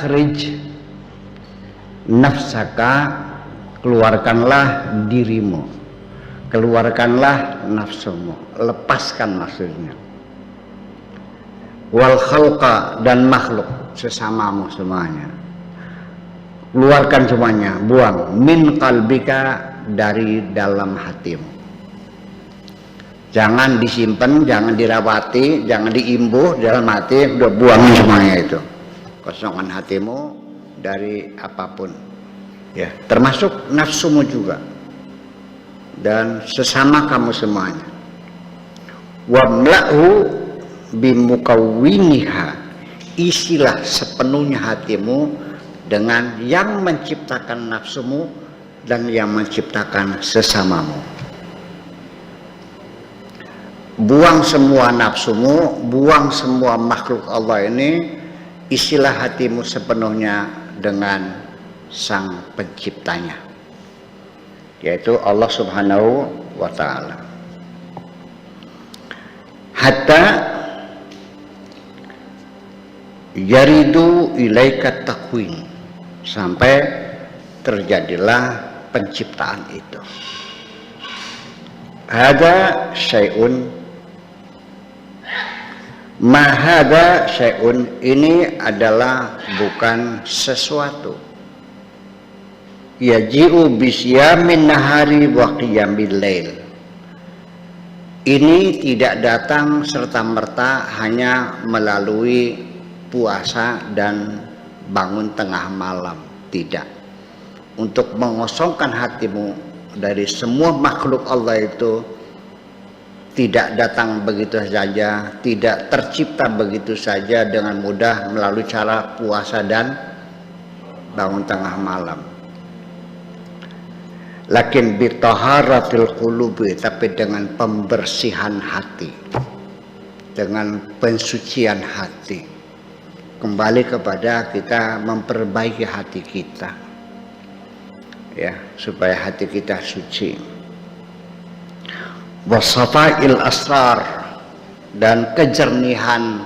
akhrij nafsaka, keluarkanlah dirimu, keluarkanlah nafsumu, lepaskan maksudnya. Wal khalqa, dan makhluk sesamamu semuanya, keluarkan semuanya, buang. Min qalbika, dari dalam hatimu. Jangan disimpan, jangan dirawati, jangan diimbuh dalam hati, udah buang semuanya itu. Kosongkan hatimu dari apapun, ya, termasuk nafsumu juga dan sesama kamu semuanya. Wamla'hu bimukawwiniha, isilah sepenuhnya hatimu dengan yang menciptakan nafsumu dan yang menciptakan sesamamu. Buang semua nafsumu, buang semua makhluk Allah ini, isilah hatimu sepenuhnya dengan sang penciptanya, yaitu Allah Subhanahu wa ta'ala. Hatta yaridu ilaika takwin, sampai terjadilah penciptaan itu. Hada syai'un, mahada syai'un, ini adalah bukan sesuatu. Yaji'u bisyamin nahari wa qiyamil lail, ini tidak datang serta-merta hanya melalui puasa dan bangun tengah malam, tidak. Untuk mengosongkan hatimu dari semua makhluk Allah itu tidak datang begitu saja, tidak tercipta begitu saja dengan mudah melalui cara puasa dan bangun tengah malam. Lakin bitaharatil qulubi, tapi dengan pembersihan hati, dengan pensucian hati. Kembali kepada kita memperbaiki hati kita, ya, supaya hati kita suci. Wasafa'il asrar, dan kejernihan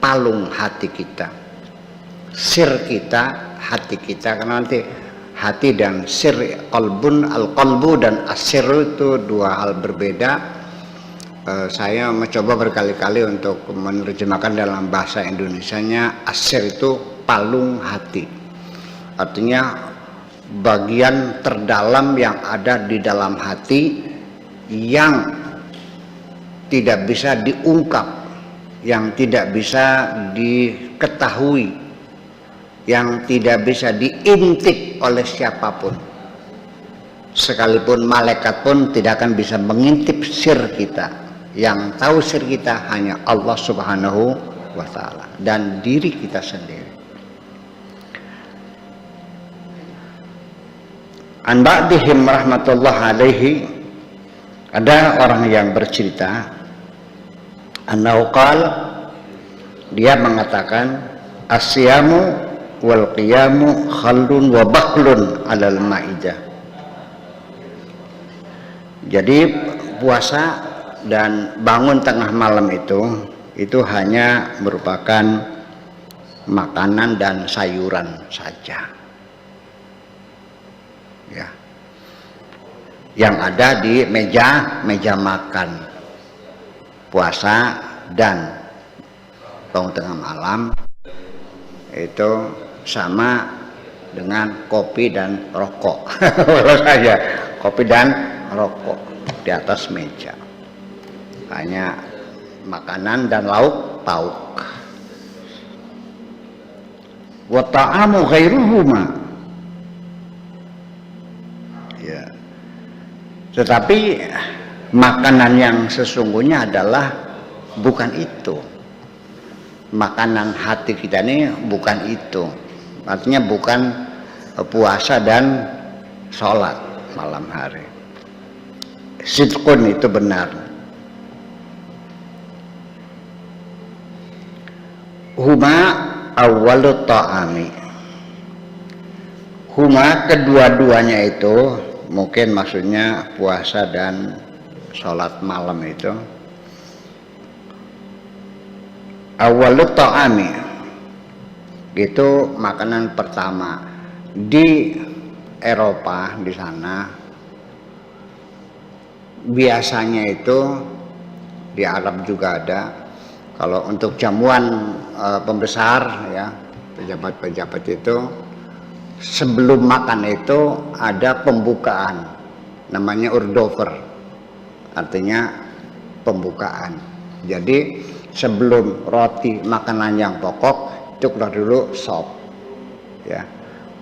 palung hati kita, sir kita, hati kita. Karena nanti hati dan sir, qalbun, al-qalbu dan asir itu dua hal berbeda. Saya mencoba berkali-kali untuk menerjemahkan dalam bahasa Indonesianya. Asir itu palung hati, artinya bagian terdalam yang ada di dalam hati yang tidak bisa diungkap, yang tidak bisa diketahui, yang tidak bisa diintip oleh siapapun. Sekalipun malaikat pun tidak akan bisa mengintip sir kita. Yang tahu sir kita hanya Allah Subhanahu wa ta'ala dan diri kita sendiri. An ba'dihim rahmatullah alaihi, ada orang yang bercerita, annahu qala, dia mengatakan, asyamu wal qiyamu khallun wa baklun alal ma'idah. Jadi puasa dan bangun tengah malam itu hanya merupakan makanan dan sayuran saja, ya, yang ada di meja makan. Puasa dan bangun tengah malam itu sama dengan kopi dan rokok. Saja kopi dan rokok di atas meja, hanya makanan dan lauk pauk. Wa ta'amu ghairuhuma, ya, tetapi makanan yang sesungguhnya adalah bukan itu. Makanan hati kita ini bukan itu, artinya bukan puasa dan sholat malam hari. Sidqun, itu benar. Huma awwalut ta'ami, huma kedua-duanya itu, mungkin maksudnya puasa dan sholat malam itu. Awwalut ta'ami, Itu makanan pertama. Di Eropa di sana biasanya itu, di Arab juga ada, kalau untuk jamuan pembesar ya, pejabat-pejabat itu sebelum makan itu ada pembukaan, namanya urdover, artinya pembukaan. Jadi sebelum roti, makanan yang pokok, itu keluar dulu sop ya,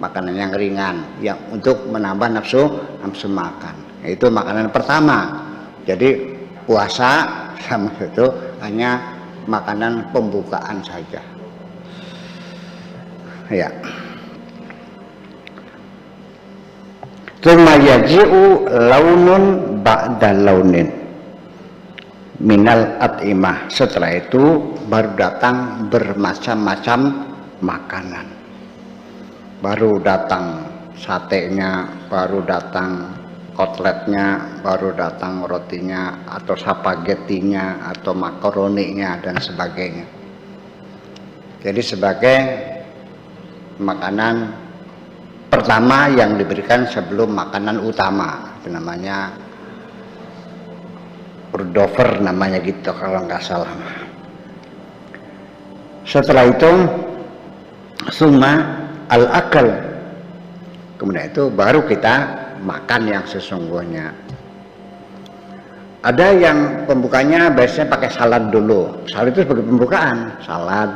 makanan yang ringan yang untuk menambah nafsu makan. Itu makanan pertama. Jadi puasa sama itu hanya makanan pembukaan saja ya. Tsumma yaji'u launun ba'da launin minal at'imah. Setelah itu baru datang bermacam-macam makanan. Baru datang satenya, baru datang kotletnya, baru datang rotinya, atau spaghettinya, atau makaroninya, dan sebagainya. Jadi sebagai makanan pertama yang diberikan sebelum makanan utama, itu namanya urdover, namanya gitu kalau nggak salah. Setelah itu summa al-akal, kemudian itu baru kita makan yang sesungguhnya. Ada yang pembukanya biasanya pakai salad dulu. Salad itu sebagai pembukaan, salad,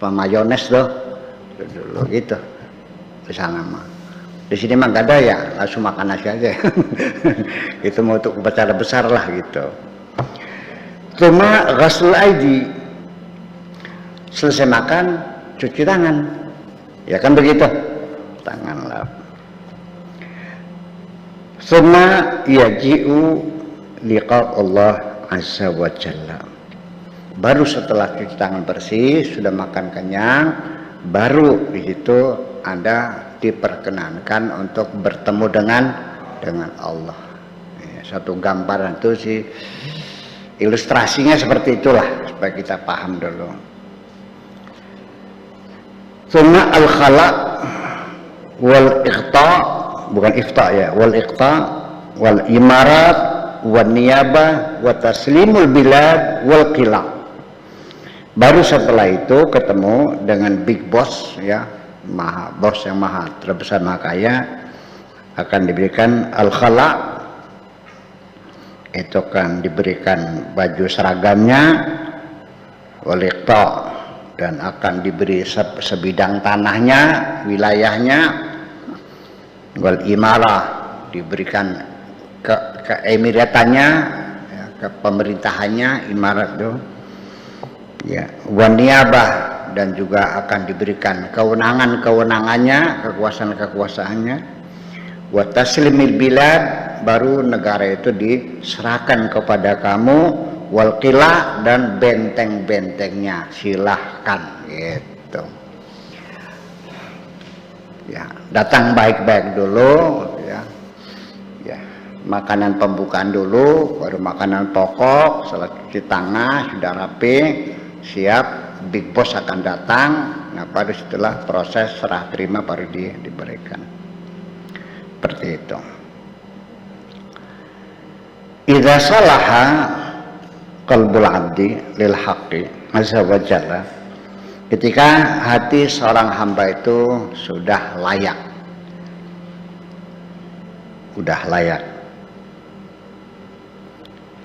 mayones loh, dulu gitu. Di sana mah. Di sini mah nggak ada ya, langsung makan nasi aja. Itu mau untuk upacara besar lah gitu. Cuma ghusl aidi, selesai makan cuci tangan, ya kan begitu, tangan lap. Summa yaji'u liqa Allah azza wa jalla. Baru setelah cuci tangan bersih, sudah makan kenyang, baru di situ ada diperkenankan untuk bertemu dengan Allah. Satu gambaran itu sih, ilustrasinya seperti itulah supaya kita paham dulu. Summa al-khala wal iqta, bukan ifta ya, wal iqta wal imarat wan niyabah wa taslimul bilad wal qila. Baru setelah itu ketemu dengan big boss ya, bos yang maha terbesar, maha kaya, akan diberikan al-khala, itu kan diberikan baju seragamnya, wal iqta, dan akan diberi sebidang tanahnya, wilayahnya, wal imarah, diberikan keemiratannya ya, kepemerintahannya, imarat itu ya, wan niyabah, dan juga akan diberikan kewenangannya, kekuasaan-kekuasaannya, wa taslimil bilad, baru negara itu diserahkan kepada kamu, wal qila, dan benteng-bentengnya silahkan gitu ya. Datang baik-baik dulu ya, makanan pembukaan dulu, baru makanan pokok. Setelah cuci tangan sudah rapi, siap, big boss akan datang. Nah baru setelah proses serah terima baru diberikan seperti itu. Idza salaha qalbul abdi lil haqqi azza wa jalla, ketika hati seorang hamba itu sudah layak,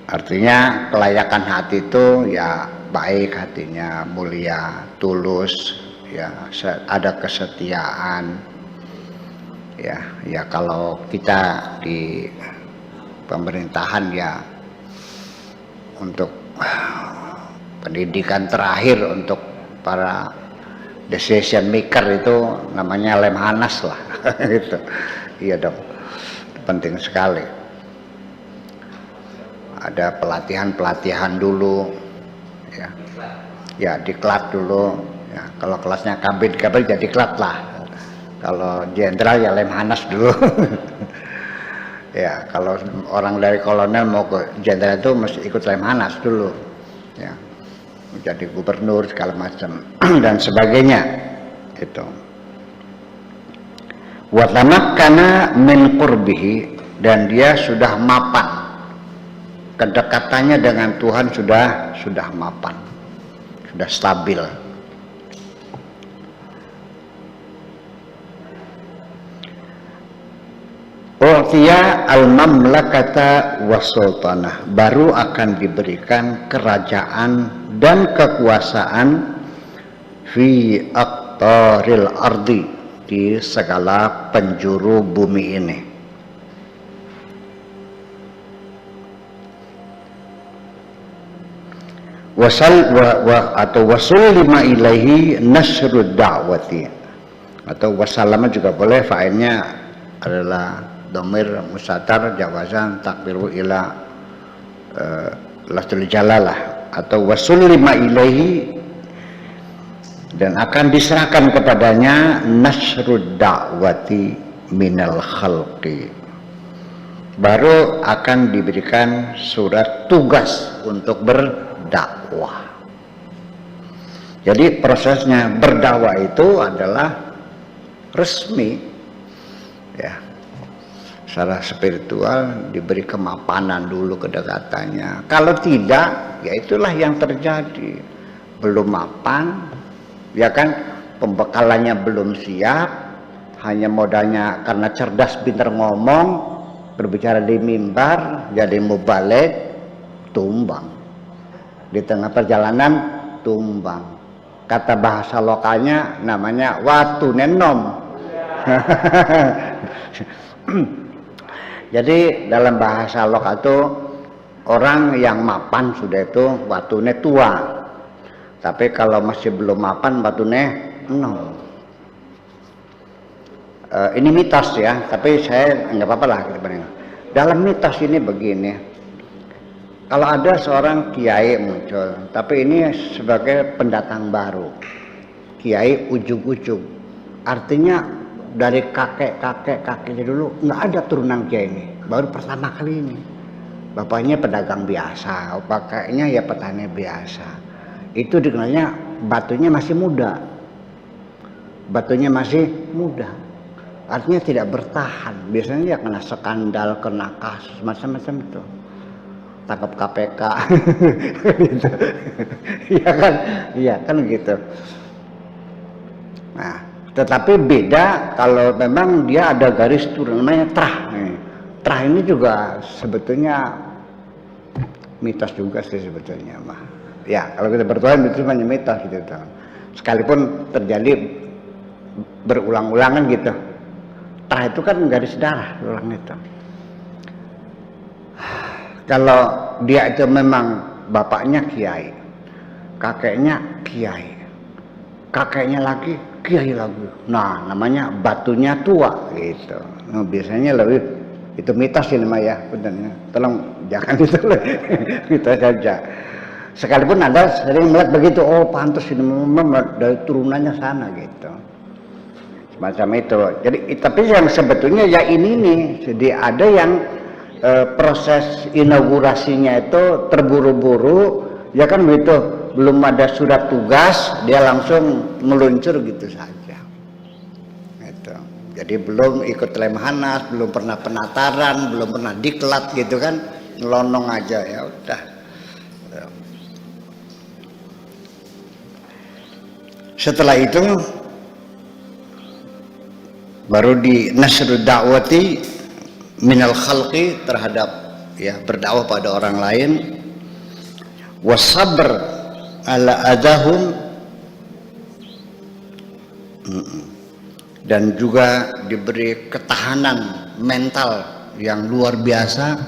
artinya kelayakan hati itu ya baik, hatinya mulia, tulus ya, ada kesetiaan ya. Kalau kita di pemerintahan ya, untuk pendidikan terakhir untuk para decision maker itu namanya Lemhanas lah. Gitu. Iya dong, penting sekali. Ada pelatihan dulu ya, diklat dulu ya. Kalau kelasnya kabin jadi diklat lah. Kalau jenderal ya Lemhanas dulu. Ya, kalau orang dari kolonel mau ke jenderal itu mesti ikut Lemhanas dulu ya, menjadi gubernur segala macam dan sebagainya gitu. Wa tamakkana min qurbihi, dan dia sudah mapan, kedekatannya dengan Tuhan sudah mapan, sudah stabil. U'tiya al-mamlakata was-sultanah, baru akan diberikan kerajaan dan kekuasaan fi aqtaril ardi, di segala penjuru bumi ini. Atau wasulima ilaihi nasrud da'wati, atau wasallama juga boleh, fa'ilnya adalah dhamir mustatir jawazan takdiru ila lafzul jalalah, atau wasulima ilaihi, dan akan diserahkan kepadanya nasrud da'wati minal khalqi, baru akan diberikan surat tugas untuk berdakwah. Jadi prosesnya berdakwah itu adalah resmi, ya, secara spiritual diberi kemapanan dulu, kedekatannya. Kalau tidak, ya itulah yang terjadi. Belum mapan, ya kan, pembekalannya belum siap, hanya modalnya karena cerdas pintar ngomong, berbicara di mimbar, jadi mubaligh, tumbang. Di tengah perjalanan tumbang. Kata bahasa lokalnya namanya watu nenom. Jadi dalam bahasa lokal itu orang yang mapan sudah itu watune tua. Tapi kalau masih belum mapan watune enom. Ini mitos ya, tapi saya nggak apa-apa lah. Dalam mitos ini begini, kalau ada seorang kiai muncul, tapi ini sebagai pendatang baru, kiai ujug-ujug, artinya dari kakeknya dulu nggak ada turunan kiai ini, baru pertama kali ini. Bapaknya pedagang biasa, kakeknya ya petani biasa. Itu dikenalnya batunya masih muda, artinya tidak bertahan. Biasanya ya kena skandal, kena kasus macam-macam itu, tangkap KPK. Gitu. Iya kan gitu. Nah, tetapi beda kalau memang dia ada garis turun, namanya trah. Trah ini juga sebetulnya mitos juga sih sebetulnya mah. Ya, kalau kita bertuhan itu hanya mitos gitu. Sekalipun terjadi berulang-ulangan gitu. Trah itu kan garis darah ulang itu. Kalau dia itu memang bapaknya kiai, kakeknya kiai, kakeknya lagi kiai lagi. Nah, namanya batunya tua gitu. Nah, biasanya lebih itu mitos ini mah ya, benernya. Tolong jangan itu kita saja. Sekalipun ada sering melihat begitu, oh pantas ini memang dari turunannya sana gitu. Semacam itu. Jadi tapi yang sebetulnya ya ini nih, jadi ada yang proses inaugurasinya itu terburu-buru, ya kan begitu, belum ada surat tugas, dia langsung meluncur gitu saja. Gitu. Jadi belum ikut lemhanas, belum pernah penataran, belum pernah diklat gitu kan, ngelonong aja ya udah. Setelah itu baru di nasrud da'wati minal khalqi, terhadap ya berdakwah pada orang lain, wasabr ala adahum, dan juga diberi ketahanan mental yang luar biasa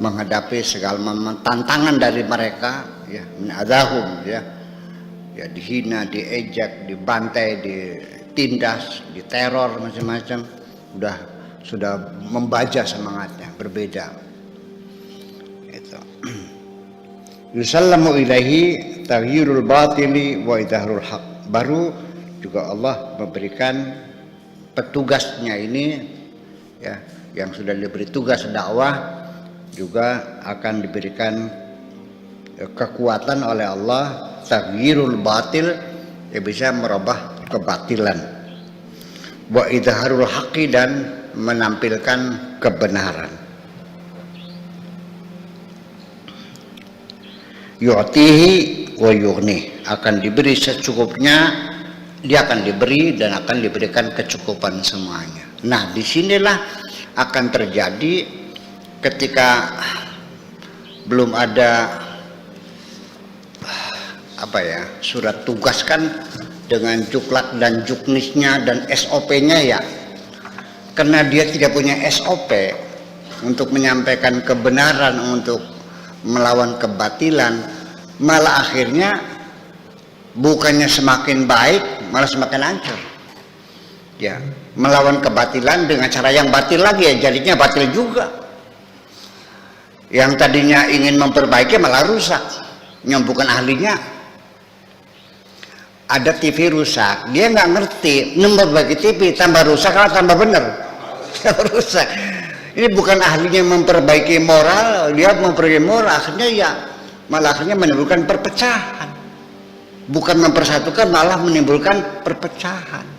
menghadapi segala tantangan dari mereka, ya min adahum, ya dihina, diejek, dibantai, ditindas, diteror macam-macam, sudah membaja semangatnya, berbeda. Itu. Yusallamu ilaihi taghyirul batili wa idharul haq. Baru juga Allah memberikan petugasnya ini, ya, yang sudah diberi tugas dakwah juga akan diberikan kekuatan oleh Allah, taghyirul batil, ya bisa merubah kebatilan, wa idharul haqqi dan menampilkan kebenaran. Yu'tihi wa yughni, akan diberi secukupnya, dia akan diberi dan akan diberikan kecukupan semuanya. Nah, disinilah akan terjadi ketika belum ada surat tugas kan, dengan juklak dan juknisnya dan SOP-nya ya. Karena dia tidak punya SOP untuk menyampaikan kebenaran, untuk melawan kebatilan, malah akhirnya bukannya semakin baik, malah semakin hancur. Ya, melawan kebatilan dengan cara yang batil lagi, ya jadinya batil juga. Yang tadinya ingin memperbaiki malah rusak, yang bukan ahlinya. Ada TV rusak, dia nggak ngerti, memperbaiki TV tambah rusak atau tambah benar? Rusak. Ini bukan ahlinya memperbaiki moral, dia memperbaiki moral, akhirnya ya malah akhirnya menimbulkan perpecahan. Bukan mempersatukan, malah menimbulkan perpecahan.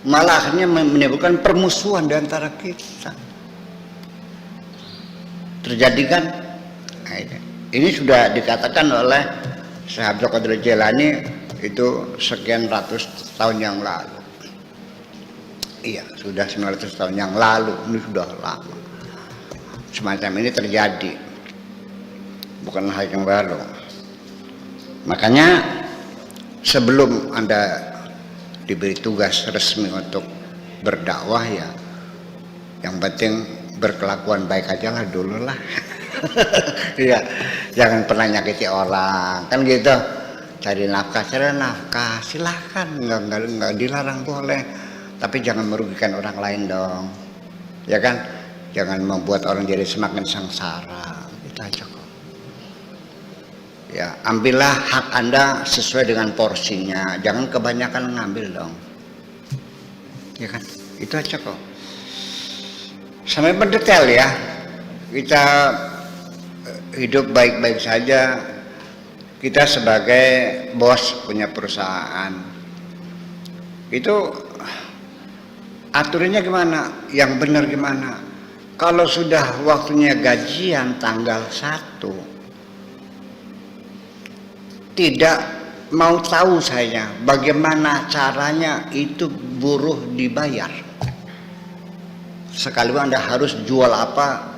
Malah akhirnya menimbulkan permusuhan di antara kita. Terjadi kan? Nah, ini sudah dikatakan oleh Syekh Abdul Qadir Jailani itu sekian ratus tahun yang lalu. Iya, sudah 900 tahun yang lalu, ini sudah lama. Semacam ini terjadi, bukan hal yang baru. Makanya sebelum Anda diberi tugas resmi untuk berdakwah, ya yang penting berkelakuan baik aja lah dulu lah. Iya, jangan pernah nyakiti orang, kan gitu. Cari nafkah silahkan, nggak dilarang, boleh, tapi jangan merugikan orang lain dong, ya kan? Jangan membuat orang jadi semakin sengsara, itu aja kok. Ya, ambillah hak Anda sesuai dengan porsinya, jangan kebanyakan ngambil dong, ya kan? Itu aja kok. Sampai mendetail ya, kita hidup baik-baik saja. Kita sebagai bos punya perusahaan, itu aturannya gimana? Yang benar gimana? Kalau sudah waktunya gajian tanggal 1, tidak mau tahu saya bagaimana caranya itu buruh dibayar. Sekalipun Anda harus jual apa,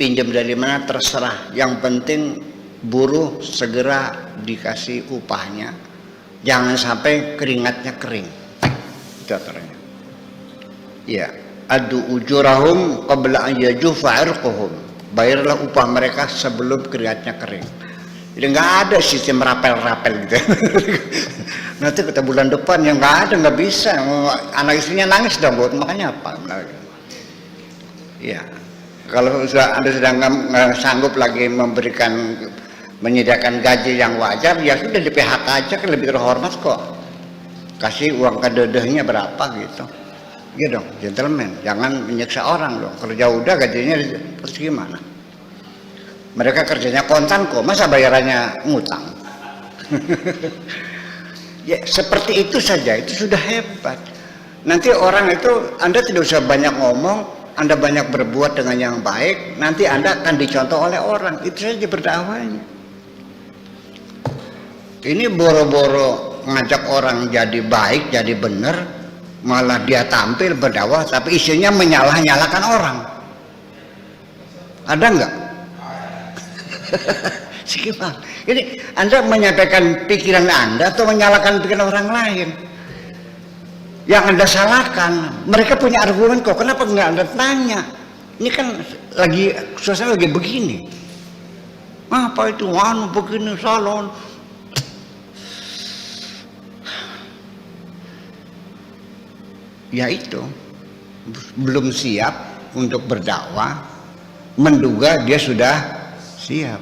pinjam dari mana, terserah. Yang penting buruh segera dikasih upahnya, jangan sampai keringatnya kering. Itu aturannya. Ya, adu ujurahum qabla an yajufa irquhum, bayarlah upah mereka sebelum keringatnya kering. Jadi nggak ada sistem rapel-rapel gitu. Nanti kita bulan depan yang nggak ada, nggak bisa. Anak istrinya nangis dong, buat makanya apa? Ya, kalau Anda sudah nggak sanggup lagi menyediakan gaji yang wajar, ya sudah di PHK aja, kan lebih terhormat kok. Kasih uang kededehnya berapa gitu. Iya dong, gentleman, jangan menyiksa orang dong. Kerja udah gajinya terus gimana? Mereka kerjanya kontan kok, masa bayarannya ngutang? Ya seperti itu saja, itu sudah hebat. Nanti orang itu, Anda tidak usah banyak ngomong, Anda banyak berbuat dengan yang baik, nanti Anda akan dicontoh oleh orang. Itu saja berdakwahnya. Ini boro-boro ngajak orang jadi baik, jadi benar, malah dia tampil berdakwah tapi isinya menyalah-nyalakan orang. Ada nggak? Gimana? Ini Anda menyampaikan pikiran Anda atau menyalahkan pikiran orang lain? Yang Anda salahkan, mereka punya argumen kok, kenapa nggak Anda tanya? Ini kan lagi suasana lagi begini. Apa itu begini salon? Ya itu belum siap untuk berdakwah, menduga dia sudah siap.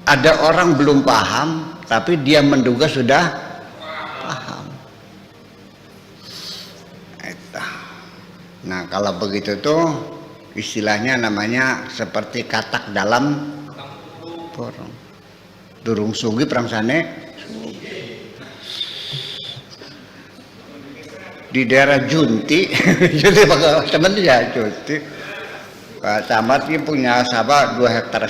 Ada orang belum paham tapi dia menduga sudah paham. Nah kalau begitu tuh istilahnya namanya seperti katak dalam porong. Durung sugi perang sane. di daerah Junti. Jadi teman ya Junti. Camat ini punya sawah 2,5 hektar,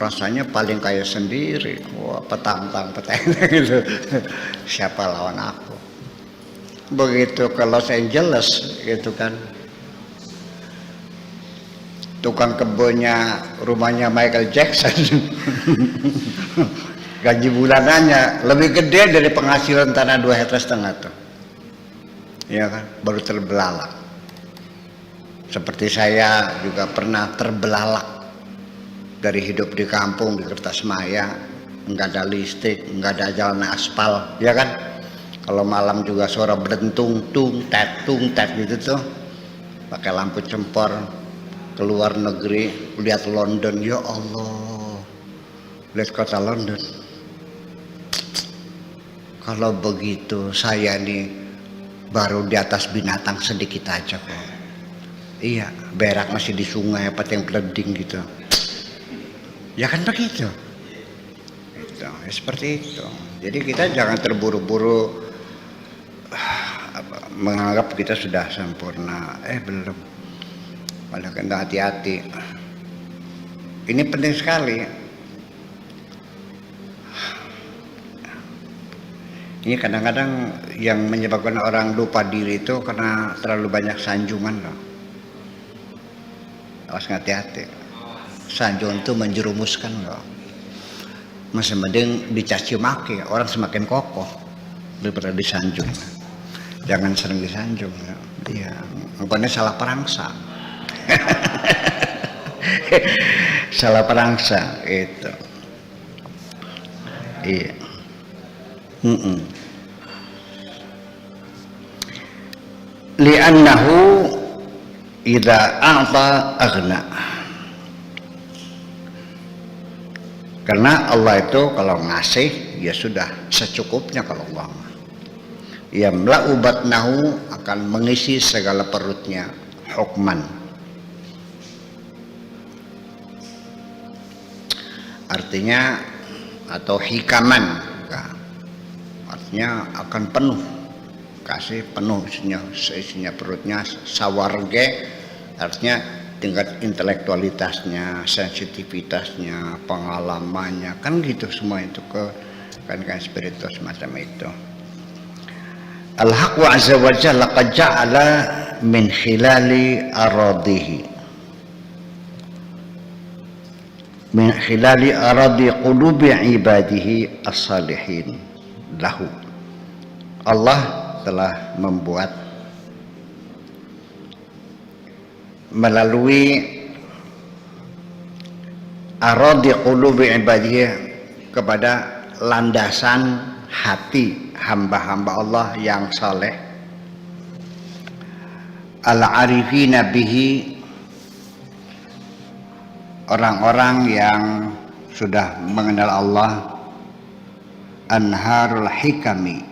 rasanya paling kaya sendiri. Wah, petang gitu. Siapa lawan aku? Begitu ke Los Angeles gitu kan, tukang kebunnya rumahnya Michael Jackson. Gaji bulanannya lebih gede dari penghasilan tanah 2,5 hektar tuh. Ya kan, baru terbelalak. Seperti saya juga pernah terbelalak dari hidup di kampung di Kertasmaya, nggak ada listrik, nggak ada jalan aspal, ya kan? Kalau malam juga suara berdentung, tung tet gitu tuh, pakai lampu cempor. Keluar negeri, lihat London, ya Allah, lihat kota London. Kalau begitu saya nih baru di atas binatang sedikit aja kok. Iya, berak masih di sungai apa yang beleding gitu. Ya kan begitu. Itu, ya seperti itu. Jadi kita jangan terburu-buru menganggap kita sudah sempurna. Belum. Malah kena hati-hati. Ini penting sekali. Ini kadang-kadang yang menyebabkan orang lupa diri itu karena terlalu banyak sanjungan loh. Harus hati-hati. Sanjungan itu menjerumuskan loh. Masih mending dicaci maki, orang semakin kokoh daripada disanjung. Jangan sering disanjung. Iya, makanya salah perangsa. Salah perangsa itu. Iya. Li'annahu idza a'ta aghna. Karena Allah itu kalau ngasih ya sudah secukupnya. Kalau Allah yamla'u batnahu akan mengisi segala perutnya. Hukman artinya atau hikaman, artinya akan penuh, kasih penuh isinya perutnya. Sawarge artinya tingkat intelektualitasnya, sensitivitasnya, pengalamannya, kan gitu semua itu kan spiritual semacam itu. Al-Haq wa azza wa jalla qad ja'ala min khilali aradihi min khilali aradi qulubi ibadihi as-salihin lahu. Allah telah membuat melalui aradi qulubi ibadihi kepada landasan hati hamba-hamba Allah yang saleh, al-arifina bihi, orang-orang yang sudah mengenal Allah, anharul hikami,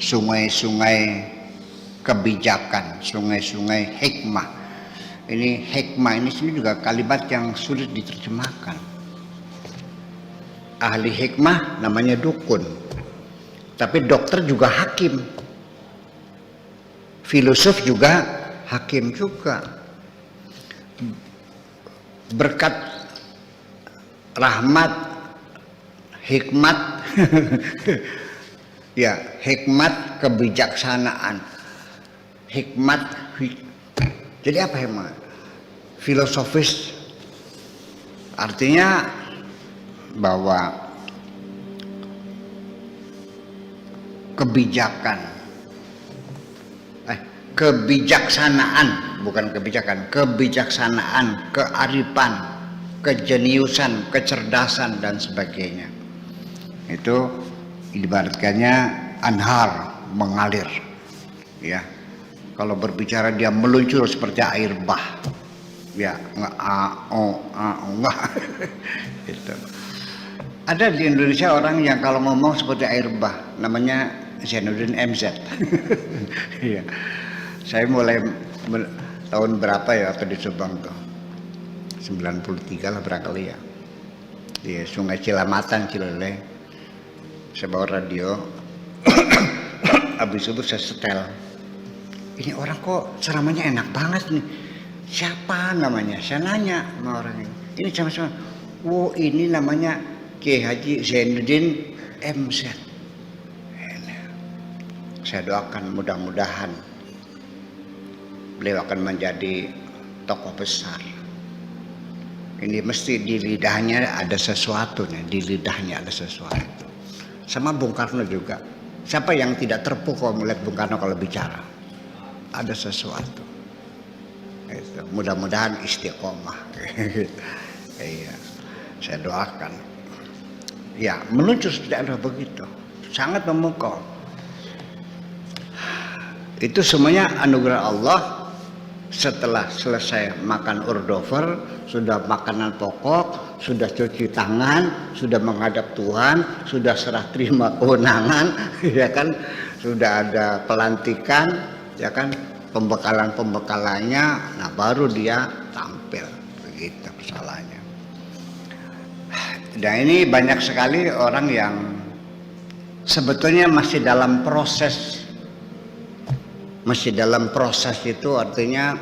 sungai-sungai kebijakan, sungai-sungai hikmah. Ini hikmah ini sendiri juga kalimat yang sulit diterjemahkan. Ahli hikmah namanya dukun, tapi dokter juga hakim, filosof juga hakim juga. Berkat rahmat hikmat ya, hikmat kebijaksanaan, hikmat. Jadi apa hikmat? Filosofis, artinya bahwa kebijaksanaan, bukan kebijakan, kebijaksanaan, kearifan, kejeniusan, kecerdasan dan sebagainya. Itu ibaratkannya anhar, mengalir. Ya. Kalau berbicara dia meluncur seperti air bah. Ya, enggak. Itu. Ada di Indonesia orang yang kalau ngomong seperti air bah, namanya Zainuddin MZ. Iya. Saya mulai tahun berapa ya waktu di Subang tuh, 93 lah barangkali ya, di Sungai Cilamatan, Cilele. Saya bawa radio. Habis itu saya setel. Ini orang kok ceramahnya enak banget nih. Siapa namanya? Saya nanya sama orang ini. Ini sama-sama. Oh, ini namanya Kiai Haji Zainuddin MZ. Saya doakan mudah-mudahan beliau akan menjadi tokoh besar. Ini mesti di lidahnya ada sesuatu nih, di lidahnya ada sesuatu. Sama Bung Karno juga. Siapa yang tidak terpukul melihat Bung Karno kalau bicara? Ada sesuatu. Itu. Mudah-mudahan istiqomah. Iya, saya doakan. Ya, menuju tidak ada begitu. Sangat memukau. Itu semuanya anugerah Allah. Setelah selesai makan ordover, sudah makanan pokok, sudah cuci tangan, sudah menghadap Tuhan, sudah serah terima kewenangan, ya kan, sudah ada pelantikan, ya kan, pembekalannya, nah baru dia tampil, begitu masalahnya. Dan ini banyak sekali orang yang sebetulnya masih dalam proses. Masih dalam proses itu artinya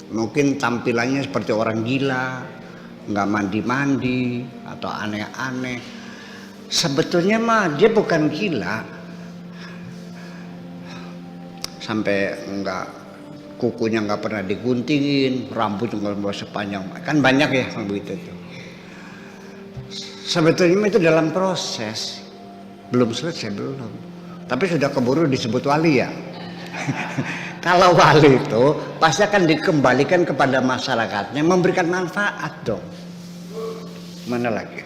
mungkin tampilannya seperti orang gila, nggak mandi-mandi atau aneh-aneh. Sebetulnya mah dia bukan gila, sampai nggak kukunya nggak pernah diguntingin, rambut nggak sepanjang, kan banyak ya begitu tuh. Sebetulnya itu dalam proses, belum selesai belum, tapi sudah keburu disebut wali ya. Kalau wali itu pasti akan dikembalikan kepada masyarakatnya, memberikan manfaat dong. Mana lagi?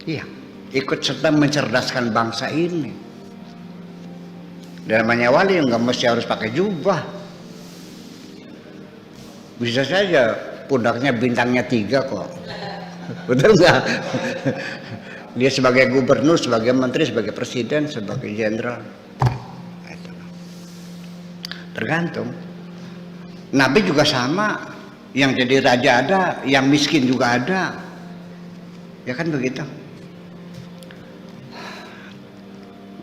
Iya, ikut serta mencerdaskan bangsa ini. Dan namanya wali nggak mesti harus pakai jubah. Bisa saja pundaknya bintangnya 3 kok. Betul nggak? Dia sebagai gubernur, sebagai menteri, sebagai presiden, sebagai jenderal. Tergantung. Nabi juga sama, yang jadi raja ada, yang miskin juga ada, ya kan begitu.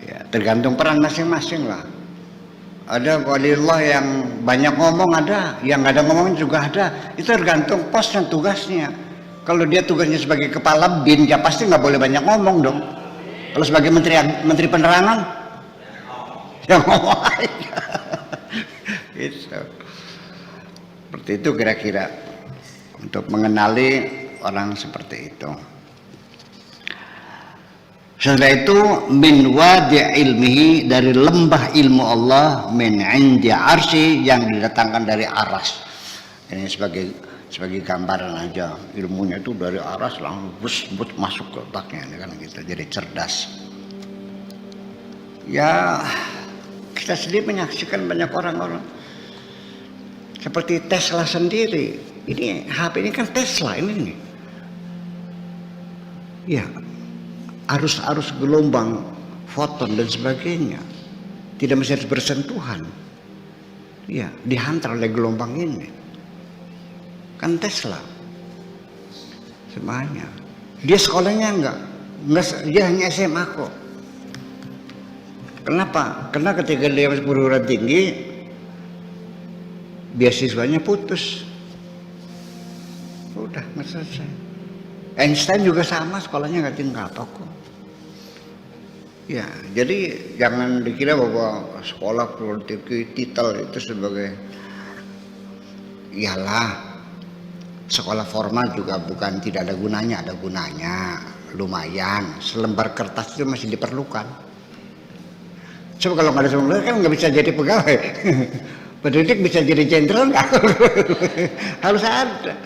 Ya, tergantung peran masing-masing lah. Ada waliullah yang banyak ngomong ada, yang nggak ada ngomong juga ada. Itu tergantung pos dan tugasnya. Kalau dia tugasnya sebagai kepala bin, ya pasti nggak boleh banyak ngomong dong. Kalau sebagai menteri penerangan, ya ngomong aja. Gitu. Seperti itu kira-kira untuk mengenali orang seperti itu. Setelah itu min wadi' ilmihi, dari lembah ilmu Allah, min indi arsy, yang didatangkan dari aras. Ini sebagai gambaran aja, ilmunya itu dari aras langsung bus masuk ke otaknya, kan gitu. Jadi cerdas. Ya, kita sendiri menyaksikan banyak orang-orang seperti Tesla sendiri. Ini HP ini kan Tesla ini nih. Ya, arus gelombang, foton dan sebagainya tidak bisa bersentuhan. Ya, dihantar oleh gelombang ini. Kan Tesla. Semuanya. Dia sekolahnya enggak, dia hanya SMA kok. Kenapa? Karena ketika dia perguruan tinggi, beasiswanya putus. Udah, selesai. Einstein juga sama, sekolahnya nggak tinggal kok. Ya, jadi jangan dikira bahwa sekolah politik titel itu sebagai, iyalah, sekolah formal juga bukan tidak ada gunanya, ada gunanya, lumayan. Selembar kertas itu masih diperlukan. Coba kalau nggak ada selembar kan nggak bisa jadi pegawai. Pendidik bisa jadi jenderal nggak? Harus ada.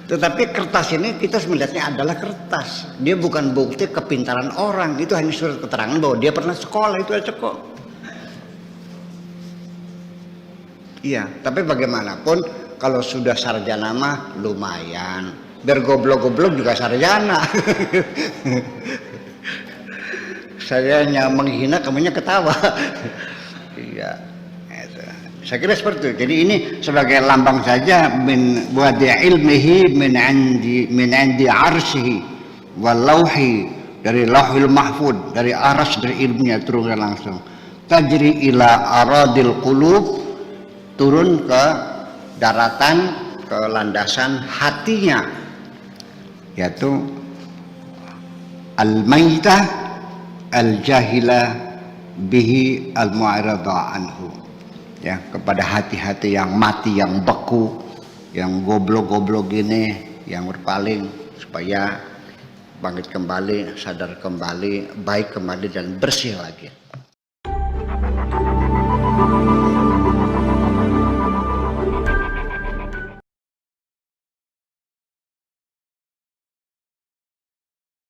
Tetapi kertas ini kita melihatnya adalah kertas. Dia bukan bukti kepintaran orang. Itu hanya surat keterangan bahwa dia pernah sekolah, itu aja kok. Iya, tapi bagaimanapun kalau sudah sarjana mah lumayan. Biar goblok-goblok juga sarjana. Saya hanya menghina, kamunya ketawa. Iya. Saya kira seperti itu. Jadi ini sebagai lambang saja min wadi' ilmihi min indi arsyihi wal lauhi, dari lauhil mahfud, dari aras, dari ilmunya turunkan langsung tajri ila aradil qulub, turun ke daratan, ke landasan hatinya, yaitu al-maitah al-jahilah bihi al-mu'arada anhu, ya, kepada hati-hati yang mati, yang beku, yang goblok-goblok gini, yang berpaling, supaya bangkit kembali, sadar kembali, baik kembali dan bersih lagi.